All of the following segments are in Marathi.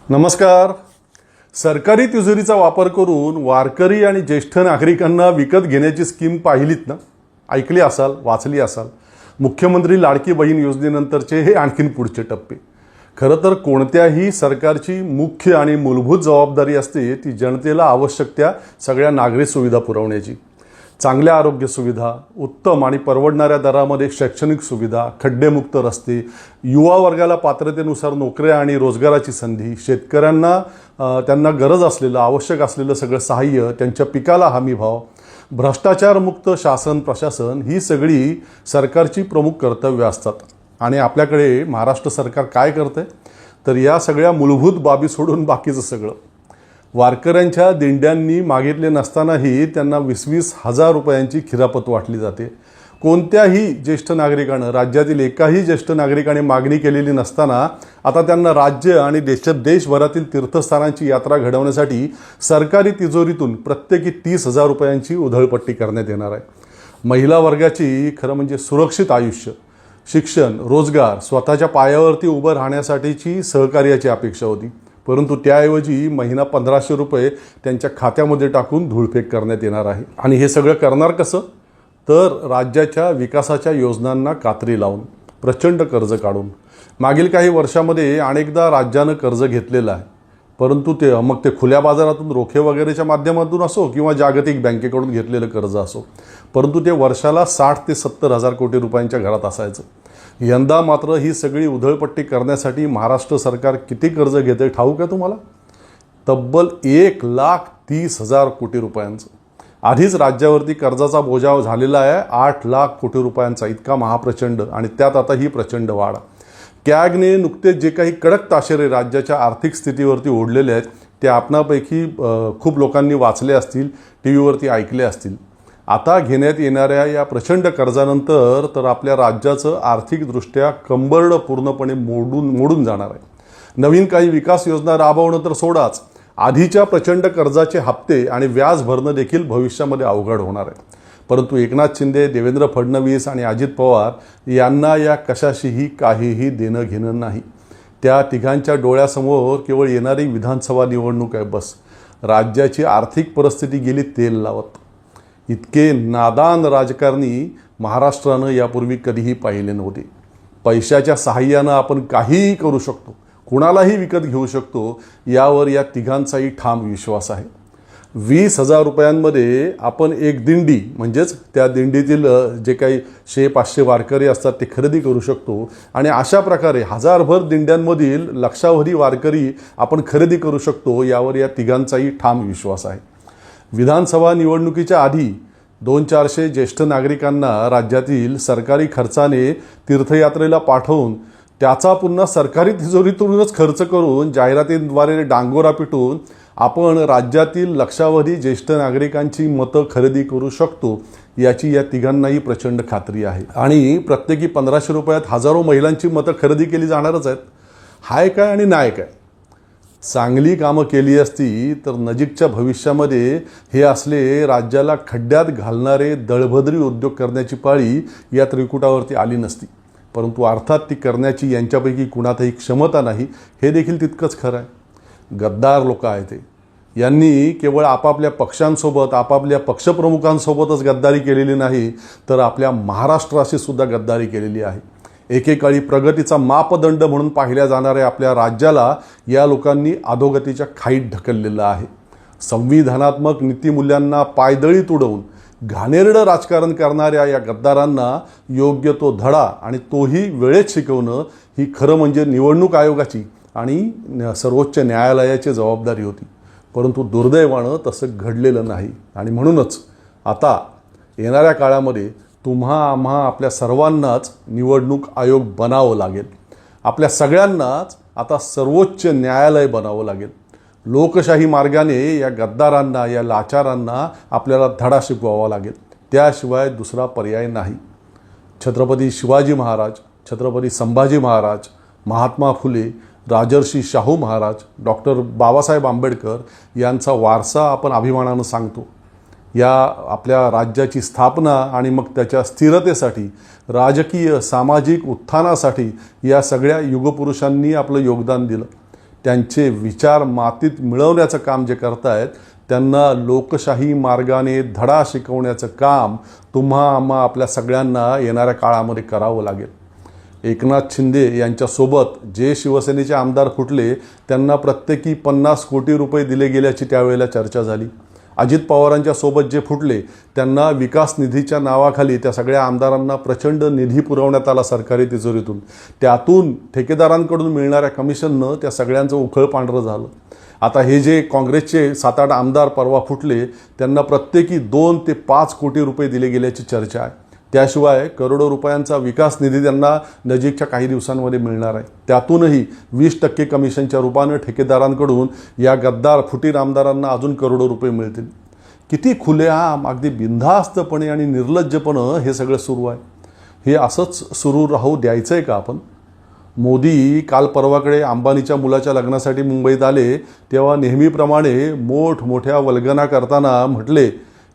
नमस्कार. सरकारी तिजोरीचा वापर करून वारकरी आणि ज्येष्ठ नागरिकांना विकत घेण्याची स्कीम पाहिलीत ना? ऐकली असाल, वाचली असाल. मुख्यमंत्री लाडकी बहीण योजनेनंतरचे हे आणखीन पुढचे टप्पे. खरं तर कोणत्याही सरकारची मुख्य आणि मूलभूत जबाबदारी असते ती जनतेला आवश्यक त्या सगळ्या नागरी सुविधा पुरवण्याची. चांगल्या आरोग्य सुविधा, उत्तम आणि परवडणाऱ्या दरामध्ये शैक्षणिक सुविधा, खड्डेमुक्त रस्ते, युवा वर्गाला पात्रतेनुसार नोकऱ्या आणि रोजगाराची संधी, शेतकऱ्यांना त्यांना गरज असलेलं आवश्यक असलेलं सगळं सहाय्य, त्यांच्या पिकाला हमी भाव, भ्रष्टाचारमुक्त शासन प्रशासन ही सगळी सरकारची प्रमुख कर्तव्य असतात. आणि आपल्याकडे महाराष्ट्र सरकार काय करतंय तर या सगळ्या मूलभूत बाबी सोडून बाकीचं सगळं. वारकऱ्यांच्या दिंड्यांनी मागितले नसतानाही त्यांना 20-20 हजार रुपयांची खिरापत वाटली जाते. कोणत्याही ज्येष्ठ नागरिकानं, राज्यातील एकाही ज्येष्ठ नागरिकाने मागणी केलेली नसताना आता त्यांना राज्य आणि देशभरातील तीर्थस्थानांची यात्रा घडवण्यासाठी सरकारी तिजोरीतून प्रत्येकी 30,000 रुपयांची उधळपट्टी करण्यात येणार आहे. महिला वर्गाची खरं म्हणजे सुरक्षित आयुष्य, शिक्षण, रोजगार, स्वतःच्या पायावरती उभं राहण्यासाठीची सहकार्याची अपेक्षा होती. परंतु त्याऐवजी महिना 1,500 रुपये त्यांच्या खात्यामध्ये टाकून धूळफेक करण्यात येणार आहे. आणि हे सगळं करणार कसं? तर राज्याच्या विकासाच्या योजनांना कात्री लावून, प्रचंड कर्ज काढून. मागील काही वर्षामध्ये अनेकदा राज्यानं कर्ज घेतलेलं आहे. परंतु ते खुल्या बाजारातून रोखे वगैरेच्या माध्यमातून असो किंवा जागतिक बँकेकडून घेतलेलं कर्ज असो, परंतु ते वर्षाला 60 ते 70 हजार कोटी रुपयांच्या घरात असायचं. यंदा मात्र ही सगळी उधळपट्टी करण्यासाठी महाराष्ट्र सरकार किती कर्ज घेते ठाऊक आहे तुम्हाला? तब्बल 1,30,000 कोटी रुपयांचं. आधीच राज्यावरती कर्जाचा बोजा झालेला आहे 8 लाख कोटी रुपयांचा, इतका महाप्रचंड. आणि त्यात आता ही प्रचंड वाढ. कॅगने नुकतेच जे काही कडक ताशेरे राज्याच्या आर्थिक स्थितीवरती ओढलेले आहेत ते आपणापैकी खूप लोकांनी वाचले असतील, टी व्हीवरती ऐकले असतील. आता घेण्यात येणाऱ्या या प्रचंड कर्जानंतर तर आपल्या राज्याचं आर्थिकदृष्ट्या कंबरडं पूर्णपणे मोडून जाणार आहे. नवीन काही विकास योजना राबवणं तर सोडाच, आधीच्या प्रचंड कर्जाचे हप्ते आणि व्याज भरणं देखील भविष्यामध्ये अवघड होणार आहे. परंतु एकनाथ शिंदे, देवेंद्र फडणवीस आणि अजित पवार यांना या कशाशीही काहीही देणं घेणं नाही. त्या तिघांच्या डोळ्यासमोर केवळ येणारी विधानसभा निवडणूक आहे बस. राज्याची आर्थिक परिस्थिती गेली तेल लावत. इतके नादान राजकारणी महाराष्ट्रानं यापूर्वी कधीही पाहिले नव्हते. पैशाच्या सहाय्यानं आपण काहीही करू शकतो, कुणालाही विकत घेऊ शकतो, यावर या तिघांचाही ठाम विश्वास आहे. 20,000 रुपयांमध्ये आपण एक दिंडी म्हणजेच त्या दिंडीतील जे काही 100-500 वारकरी असतात ते खरेदी करू शकतो. आणि अशा प्रकारे हजारभर दिंड्यांमधील लक्षावधी वारकरी आपण खरेदी करू शकतो, यावर या तिघांचाही ठाम विश्वास आहे. विधानसभा निवडणुकीच्या आधी 200-400 ज्येष्ठ नागरिकांना राज्यातील सरकारी खर्चाने तीर्थयात्रेला पाठवून त्याचा पुन्हा सरकारी तिजोरीतूनच खर्च करून जाहिरातींद्वारे डांगोरा पिटून आपण राज्यातील लक्षावधी ज्येष्ठ नागरिकांची मतं खरेदी करू शकतो, याची या तिघांनाही प्रचंड खात्री आहे. आणि प्रत्येकी 1,500 रुपयात हजारो महिलांची मतं खरेदी केली जाणारच आहेत. हाय काय आणि नाही काय? चांगली कामं केली असती तर नजीकच्या भविष्यामध्ये हे असले राज्याला खड्ड्यात घालणारे दळभद्री उद्योग करण्याची पाळी या त्रिकुटावरती आली नसती. परंतु अर्थात ती करण्याची यांच्यापैकी कुणातही क्षमता नाही, हे देखील तितकंच खरं आहे. गद्दार लोक आहेत ते. यांनी केवळ आपापल्या पक्षांसोबत, आपापल्या पक्षप्रमुखांसोबतच गद्दारी केलेली नाही तर आपल्या महाराष्ट्राशी सुद्धा गद्दारी केलेली आहे. एकेकाळी प्रगतीचा मापदंड म्हणून पाहिल्या जाणाऱ्या आपल्या राज्याला या लोकांनी अधोगतीच्या खाईत ढकललेलं आहे. संविधानात्मक नीतिमूल्यांना पायदळीत उडवून घाणेरडं राजकारण करणाऱ्या या गद्दारांना योग्य तो धडा आणि तोही वेळेत शिकवणं ही खरं म्हणजे निवडणूक आयोगाची आणि सर्वोच्च न्यायालयाची जबाबदारी होती. परंतु दुर्दैवानं तसं घडलेलं नाही. आणि म्हणूनच आता येणाऱ्या काळामध्ये आम्हा आपल्या सर्वांनाच निवडणूक आयोग बनावं लागेल. आपल्या सगळ्यांनाच आता सर्वोच्च न्यायालय बनावं लागेल. लोकशाही मार्गाने या गद्दारांना, या लाचारांना आपल्याला धडा शिकवावा लागेल. त्याशिवाय दुसरा पर्याय नाही. छत्रपती शिवाजी महाराज, छत्रपती संभाजी महाराज, महात्मा फुले, राजर्षी शाहू महाराज, डॉक्टर बाबासाहेब आंबेडकर यांचा वारसा आपण अभिमानानं सांगतो. या आपल्या राज्याची स्थापना आणि मग त्याच्या स्थिरतेसाठी, राजकीय सामाजिक उत्थानासाठी या सगळ्या युगपुरुषांनी आपलं योगदान दिलं. त्यांचे विचार मातीत मिळवण्याचं काम जे करतायत त्यांना लोकशाही मार्गाने धडा शिकवण्याचं काम आम्हा आपल्या सगळ्यांना येणाऱ्या काळामध्ये करावं लागेल. एकनाथ शिंदे यांच्यासोबत जे शिवसेनेचे आमदार फुटले त्यांना प्रत्येकी 50 कोटी रुपये दिले गेल्याची त्यावेळेला चर्चा झाली. अजित पवारांच्या सोबत जे फुटले त्यांना विकास निधीच्या नावाखाली त्या सगळ्या आमदारांना प्रचंड निधी पुरवण्यात आला सरकारी तिजोरीतून. त्यातून ठेकेदारांकडून मिळणाऱ्या कमिशननं त्या सगळ्यांचं उखळ पांढरं झालं. आता हे जे काँग्रेसचे 7-8 आमदार परवा फुटले त्यांना प्रत्येकी 2 ते 5 कोटी रुपये दिले गेल्याची चर्चा आहे. त्याशिवाय करोडो रुपयांचा विकास निधी त्यांना नजीकच्या काही दिवसांमध्ये मिळणार आहे. त्यातूनही 20% कमिशनच्या रूपानं ठेकेदारांकडून या गद्दार फुटीर आमदारांना अजून करोडो रुपये मिळतील. किती खुलेआम अगदी बिनधास्तपणे आणि निर्लज्जपणं हे सगळं सुरू आहे. हे असंच सुरू राहू द्यायचं आहे का आपण? मोदी काल परवाकडे अंबानीच्या मुलाच्या लग्नासाठी मुंबईत आले तेव्हा नेहमीप्रमाणे मोठमोठ्या वल्गना करताना म्हटले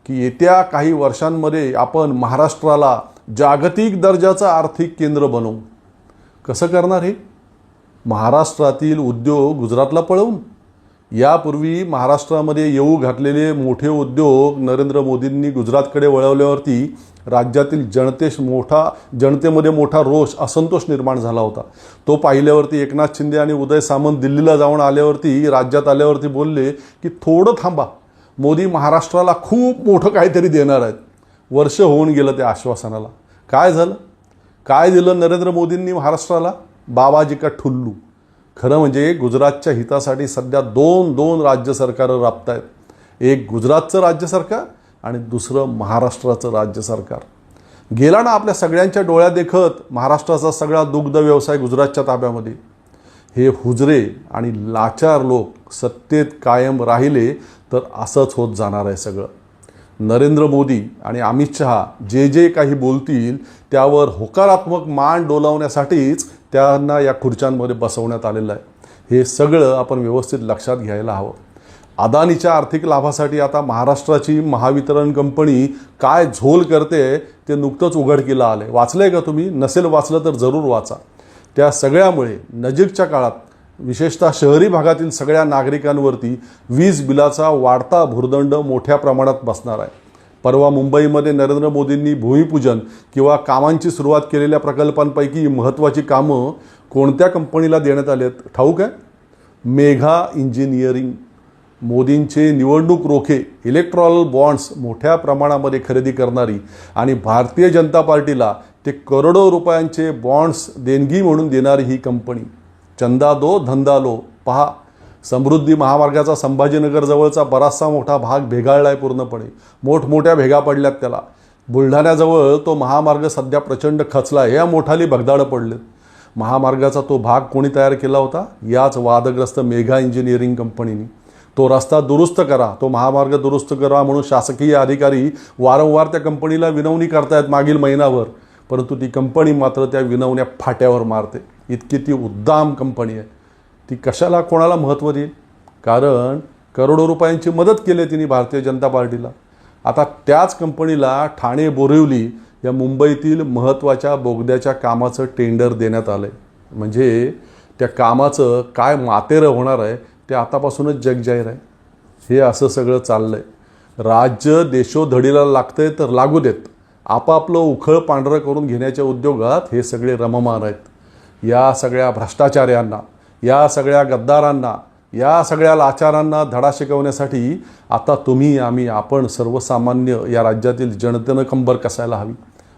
की येत्या काही वर्षांमध्ये आपण महाराष्ट्राला जागतिक दर्जाचं आर्थिक केंद्र बनवू. कसं करणार हे? महाराष्ट्रातील उद्योग गुजरातला पळवून? यापूर्वी महाराष्ट्रामध्ये येऊ घातलेले मोठे उद्योग नरेंद्र मोदींनी गुजरातकडे वळवल्यावरती राज्यातील जनतेमध्ये मोठा रोष असंतोष निर्माण झाला होता. तो पाहिल्यावरती एकनाथ शिंदे आणि उदय सामंत दिल्लीला जाऊन आल्यावरती राज्यात आल्यावरती बोलले की थोडं थांबा, मोदी महाराष्ट्राला खूप मोठं काहीतरी देणार आहेत. वर्ष होऊन गेलं त्या आश्वासनाला. काय झालं? काय दिलं नरेंद्र मोदींनी महाराष्ट्राला? बाबाजी का ठुल्लू. खरं म्हणजे गुजरातच्या हितासाठी सध्या दोन राज्य सरकारं राबतायत. एक गुजरातचं राज्य सरकार आणि दुसरं महाराष्ट्राचं राज्य सरकार. गेला ना आपल्या सगळ्यांच्या डोळ्यात देखत महाराष्ट्राचा सगळा दुग्ध व्यवसाय गुजरातच्या ताब्यामध्ये. हे हुजरे आणि लाचार लोक सत्तेत कायम राहिले तर असंच होत जाणार आहे सगळं. नरेंद्र मोदी आणि अमित शहा जे काही बोलतील त्यावर होकारात्मक मान डोलावण्यासाठीच त्यांना या खुर्च्यांमध्ये बसवण्यात आलेलं आहे. हे सगळं आपण व्यवस्थित लक्षात घ्यायला हवं. अदानीच्या आर्थिक लाभासाठी आता महाराष्ट्राची महावितरण कंपनी काय झोल करते ते नुकतंच उघडकीला आले. वाचलंय का तुम्ही? नसेल वाचलं तर जरूर वाचा. त्या सगळ्यामुळे नजीकच्या काळात विशेषतः शहरी भागातील सगळ्या नागरिकांवरती वीज बिलाचा वाढता भुर्दंड मोठ्या प्रमाणात बसणार आहे. परवा मुंबईमध्ये नरेंद्र मोदींनी भूमिपूजन किंवा कामांची सुरुवात केलेल्या प्रकल्पांपैकी महत्त्वाची कामं कोणत्या कंपनीला देण्यात आली आहेत ठाऊक आहे? मेघा इंजिनिअरिंग. मोदींचे निवडणूक रोखे इलेक्ट्रॉल बॉन्ड्स मोठ्या प्रमाणामध्ये खरेदी करणारी आणि भारतीय जनता पार्टीला ते करोडो रुपयांचे बॉन्ड्स देणगी म्हणून देणारी ही कंपनी. चंदा दो धंदा लो. पहा, समृद्धी महामार्गाचा संभाजीनगरजवळचा बराचसा मोठा भाग भेगाळला आहे पूर्णपणे. मोठमोठ्या भेगा पडल्यात त्याला. बुलढाण्याजवळ तो महामार्ग सध्या प्रचंड खचला आहे. या मोठाली भगदाडं पडलेत. महामार्गाचा तो भाग कोणी तयार केला होता? याच वादग्रस्त मेघा इंजिनिअरिंग कंपनीने. तो रस्ता दुरुस्त करा, तो महामार्ग दुरुस्त करा म्हणून शासकीय अधिकारी वारंवार त्या कंपनीला विनवणी करतायत मागील महिनाभर, परंतु ती कंपनी मात्र त्या विनवण्या फाट्यावर मारते. इतकी ती उद्दाम कंपनी आहे. ती कशाला कोणाला महत्त्व देईल? कारण करोडो रुपयांची मदत केली तिने भारतीय जनता पार्टीला. आता त्याच कंपनीला ठाणे बोरिवली या मुंबईतील महत्त्वाच्या बोगद्याच्या कामाचं टेंडर देण्यात आलं आहे. म्हणजे त्या कामाचं काय मातेरं होणार आहे ते आतापासूनच जगजाहीर आहे. हे असं सगळं चाललं आहे. राज्य देशोधडीला लागतंय तर लागू देत. आपापलं उखळ पांढरं करून घेण्याच्या उद्योगात हे सगळे रममान आहेत. या सगळ्या भ्रष्टाचार्यांना, या सगळ्या गद्दारांना, या सगळ्या लाचारांना धडा शिकवण्यासाठी आता तुम्ही, आम्ही, आपण सर्वसामान्य या राज्यातील जनतेनं कंबर कसायला हवी.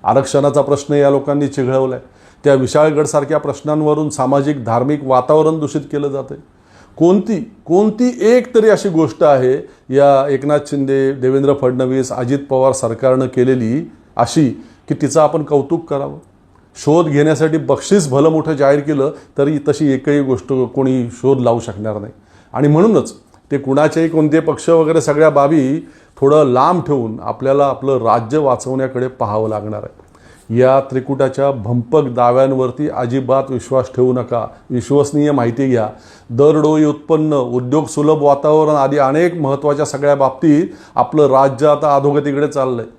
आरक्षणाचा प्रश्न या लोकांनी चिघळवला आहे. त्या विशाळगडसारख्या प्रश्नांवरून सामाजिक धार्मिक वातावरण दूषित केलं जातं आहे. कोणती एक तरी अशी गोष्ट आहे या एकनाथ शिंदे, देवेंद्र फडणवीस, अजित पवार सरकारनं केलेली अशी की तिचं आपण कौतुक करावं? शोध घेण्यासाठी बक्षीस भलं मोठं जाहीर केलं तरी तशी एकही गोष्ट कोणी शोध लावू शकणार नाही. आणि म्हणूनच ते कुणाच्याही कोणते पक्ष वगैरे सगळ्या बाबी थोडं लांब ठेवून आपल्याला आपलं राज्य वाचवण्याकडे पाहावं लागणार आहे. या त्रिकुटाच्या भंपक दाव्यांवरती अजिबात विश्वास ठेवू नका. विश्वसनीय माहिती घ्या. दरडोई उत्पन्न, उद्योग सुलभ वातावरण आदी अनेक महत्त्वाच्या सगळ्या बाबतीत आपलं राज्य आता अधोगतीकडे चाललं आहे.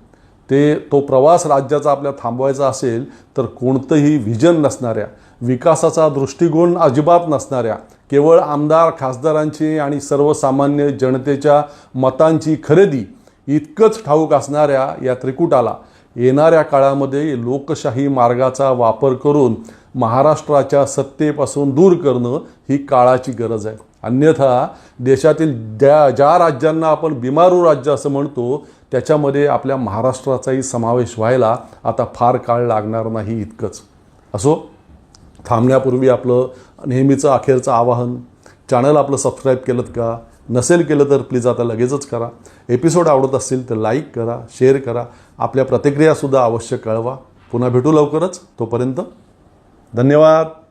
तो प्रवास राज्याचा आपल्या थांबवायचा असेल तर कोणतंही व्हिजन नसणाऱ्या, विकासाचा दृष्टिकोन अजिबात नसणाऱ्या, केवळ आमदार खासदारांची आणि सर्वसामान्य जनतेच्या मतांची खरेदी इतकंच ठाऊक असणाऱ्या या त्रिकुटाला येणाऱ्या काळामध्ये लोकशाही मार्गाचा वापर करून महाराष्ट्राच्या सत्तेपासून दूर करणं ही काळाची गरज आहे. अन्यथा देशातील ज्या राज्यांना आपण बिमारू राज्य असं म्हणतो त्याच्यामध्ये आपल्या महाराष्ट्राचाही समावेश व्हायला आता फार काळ लागणार नाही इतकंच. असो, थांबण्यापूर्वी आपलं नेहमीचं अखेरचं आवाहन, चॅनल आपलं सबस्क्राईब केलं का? नसेल केलं तर प्लीज आता लगेचच करा. एपिसोड आवडत असतील तर लाईक करा, शेअर करा, आपल्या प्रतिक्रियासुद्धा अवश्य कळवा. पुन्हा भेटू लवकरच. तोपर्यंत धन्यवाद.